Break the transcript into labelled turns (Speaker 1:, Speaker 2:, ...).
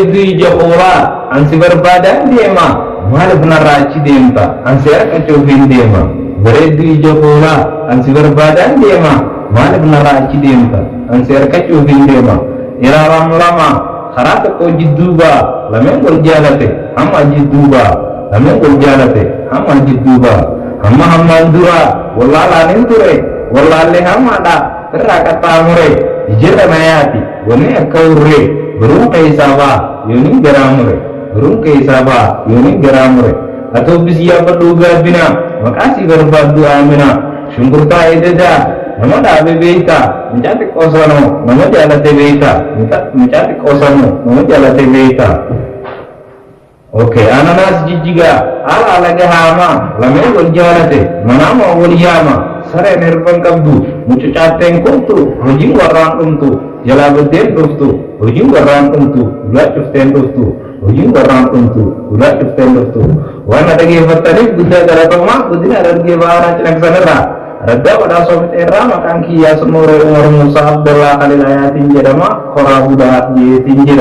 Speaker 1: bareedduu ija hoolaa ansi barbaadaan deema maaliif narraa achi deemta ansi harka ofiin deema bareedduu ija hoolaa ansi barbaadaan deema maaliif narraa achi deemta ansi harka ofiin deema ilaalam lama karaa tokko jidduubaa lameen wal jaalate hamma jidduubaa lameen wal jaalate hamma jidduubaa hamma hammaan duraa wallaalaanin ture wallaallee hammaadha irraa qaxxaamure ijirra nayaati wanni akka urree biruun keessaa baa yooniin garaamure biruun keessaa baa yooniin garaamure atoo bisiyaa badhuu gaabinaa maqaasii barbaaddu aaminaa shunkurtaa eedadaa nama dhaabe beeytaa mucaa xiqqoo sanoo nama jaalate beeytaa mucaa xiqqoo sanoo nama jaalate beeytaa okay ananas jijjigaa haala alaga haamaa lameen wal jaalate manaama wal yaama sareen hirban qabdu mucucaatteen kumtu hojiin warraan dhumtu jalaa baddeen dhuftu hojiin warraan dhumtu ulaa cufteen dhuftu hojiin warraan dhumtu ulaa cufteen dhuftu waan dhageeffattaniif guddaa galatomaa guddina dargee ba'aanaa cinaqsanirraa raddaa badhaasoo fixeerraa maqaan kiyyaa sunnooree umar muusaa abdallaa khalil ayaatiin jedhama koraa budaa dhiyeetiin jedha